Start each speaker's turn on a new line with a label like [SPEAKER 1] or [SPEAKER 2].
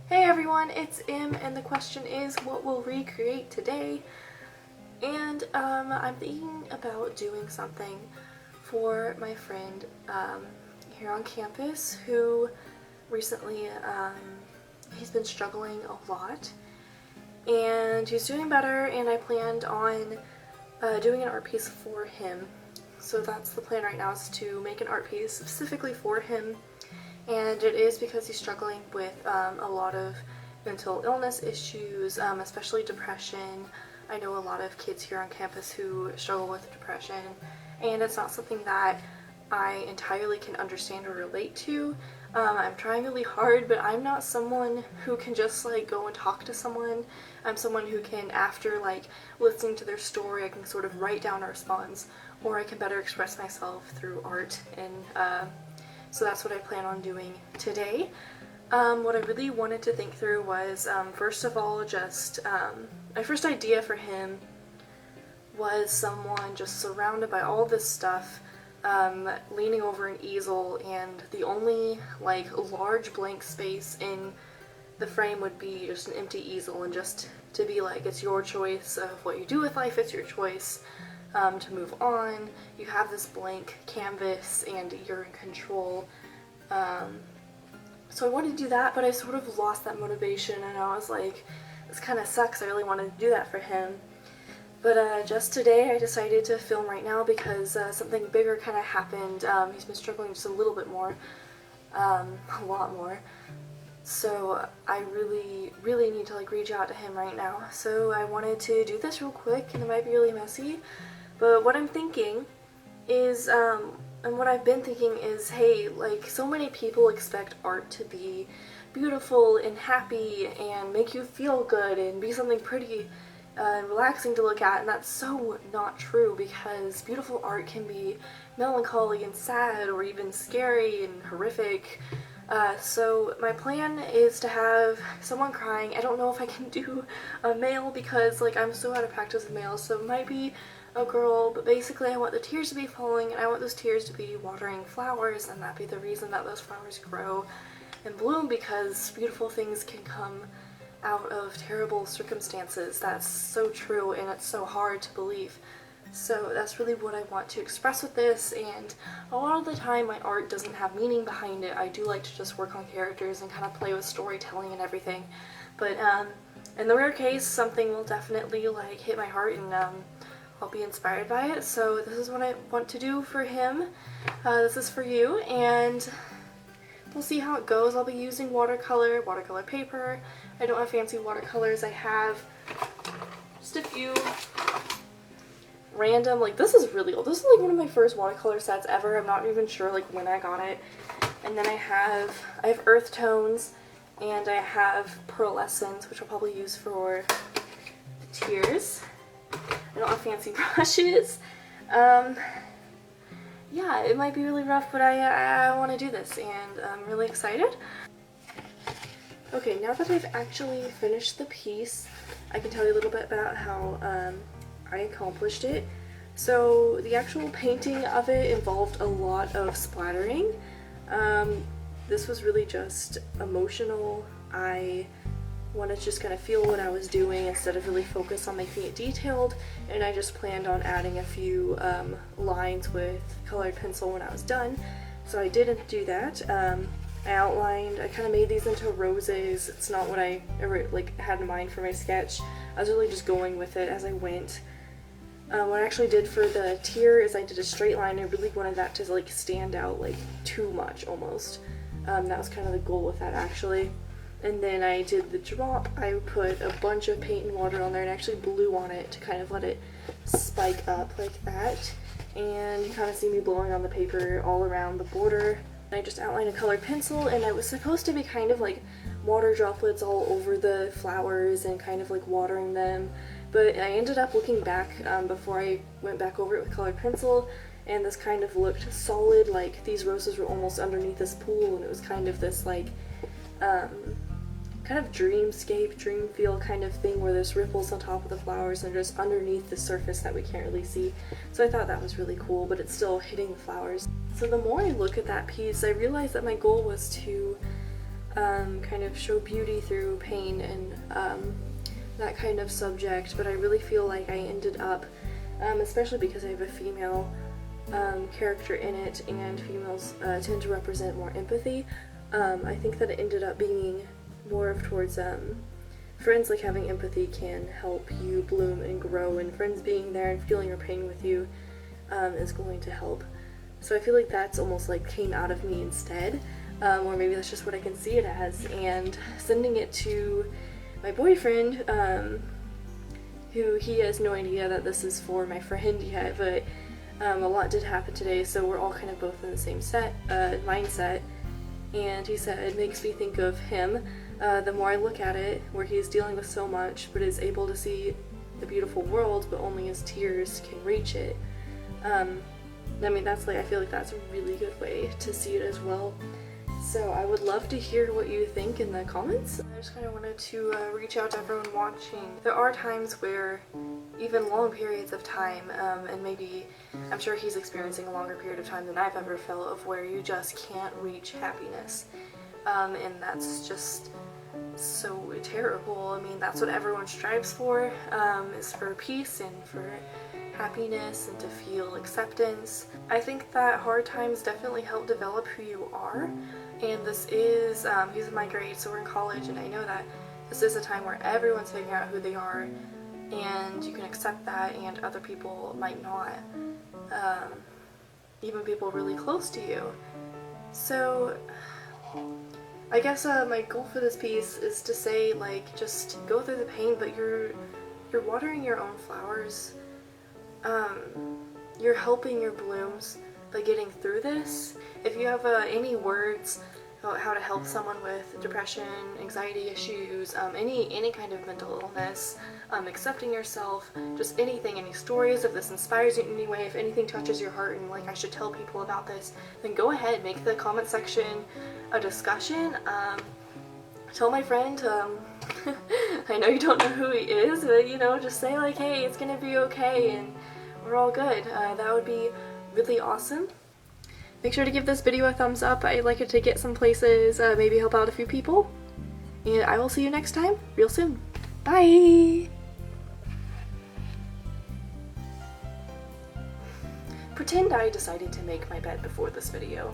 [SPEAKER 1] Hey everyone, it's Im, and the question is, what we'll recreate today? And I'm thinking about doing something for my friend here on campus who recently, he's been struggling a lot, and he's doing better, and I planned on doing an art piece for him. So that's the plan right now, is to make an art piece specifically for him. And it is because he's struggling with a lot of mental illness issues, especially depression. I know a lot of kids here on campus who struggle with depression, and it's not something that I entirely can understand or relate to. I'm trying really hard, but I'm not someone who can just like go and talk to someone. I'm someone who can, after like listening to their story, I can sort of write down a response, or I can better express myself through art, and so that's what I plan on doing today. What I really wanted to think through was, first of all, just my first idea for him was someone just surrounded by all this stuff, leaning over an easel, and the only like large blank space in the frame would be just an empty easel, and just to be like, it's your choice of what you do with life, it's your choice to move on. You have this blank canvas and you're in control. So I wanted to do that, but I sort of lost that motivation, and I was like, this kind of sucks. I really wanted to do that for him. But just today I decided to film right now because something bigger kind of happened. He's been struggling just a little bit more, a lot more. So I really need to like reach out to him right now. So I wanted to do this real quick, and it might be really messy. But what I'm thinking is, and what I've been thinking is, hey, like, so many people expect art to be beautiful and happy and make you feel good and be something pretty and relaxing to look at, and that's so not true, because beautiful art can be melancholy and sad, or even scary and horrific. So my plan is to have someone crying. I don't know if I can do a male because like I'm so out of practice with males, so it might be a girl, but basically I want the tears to be falling, and I want those tears to be watering flowers, and that be the reason that those flowers grow and bloom, because beautiful things can come out of terrible circumstances. That's so true, and it's so hard to believe. So that's really what I want to express with this, and a lot of the time my art doesn't have meaning behind it. I do like to just work on characters and kind of play with storytelling and everything, but in the rare case something will definitely like hit my heart, and I'll be inspired by it. So this is what I want to do for him. This is for you, and we'll see how it goes. I'll be using watercolor paper. I don't have fancy watercolors. I have just a few random, like, this is really old. This is like one of my first watercolor sets ever. I'm not even sure like when I got it. And then I have earth tones, and I have pearlescence, which I'll probably use for the tears. I don't have fancy brushes. Yeah, it might be really rough, but I want to do this, and I'm really excited. Okay, now that I've actually finished the piece, I can tell you a little bit about how I accomplished it. So the actual painting of it involved a lot of splattering. This was really just emotional. I wanted to just kind of feel what I was doing instead of really focus on making it detailed, and I just planned on adding a few lines with colored pencil when I was done. So I didn't do that. I kind of made these into roses. It's not what I ever like had in mind for my sketch. I was really just going with it as I went. What I actually did for the tear is I did a straight line. I really wanted that to like stand out like too much almost. That was kind of the goal with that actually. And then I did the drop. I put a bunch of paint and water on there and actually blew on it to kind of let it spike up like that. And you kind of see me blowing on the paper all around the border. I just outlined a colored pencil, and it was supposed to be kind of like water droplets all over the flowers and kind of like watering them. But I ended up looking back before I went back over it with colored pencil, and this kind of looked solid, like these roses were almost underneath this pool, and it was kind of this like kind of dreamscape, dream feel kind of thing, where there's ripples on top of the flowers and just underneath the surface that we can't really see. So I thought that was really cool, but it's still hitting the flowers. So the more I look at that piece, I realized that my goal was to kind of show beauty through pain and that kind of subject, but I really feel like I ended up, especially because I have a female character in it and females tend to represent more empathy, I think that it ended up being more of towards friends. Like, having empathy can help you bloom and grow, and friends being there and feeling your pain with you is going to help. So I feel like that's almost like came out of me instead, or maybe that's just what I can see it as, and sending it to my boyfriend, who he has no idea that this is for my friend yet, but a lot did happen today, so we're all kind of both in the same mindset, and he said it makes me think of him. The more I look at it, where he is dealing with so much, but is able to see the beautiful world, but only his tears can reach it. I mean, that's like, I feel like that's a really good way to see it as well. So I would love to hear what you think in the comments. I just kind of wanted to reach out to everyone watching. There are times where, even long periods of time, and maybe, I'm sure he's experiencing a longer period of time than I've ever felt, of where you just can't reach happiness. And that's just so terrible. I mean, that's what everyone strives for, is for peace and for happiness and to feel acceptance. I think that hard times definitely help develop who you are, and this is, he's in my grade, so we're in college, and I know that this is a time where everyone's figuring out who they are, and you can accept that, and other people might not, even people really close to you. So I guess my goal for this piece is to say, like, just go through the pain, but you're watering your own flowers. You're helping your blooms by getting through this. If you have any words about how to help someone with depression, anxiety issues, any kind of mental illness, accepting yourself, just anything, any stories, if this inspires you in any way, if anything touches your heart and like I should tell people about this, then go ahead, make the comment section a discussion. Tell my friend, I know you don't know who he is, but you know, just say like, hey, it's gonna be okay and we're all good. That would be really awesome. Make sure to give this video a thumbs up. I'd like it to get some places, maybe help out a few people. And I will see you next time, real soon. Bye! Pretend I decided to make my bed before this video.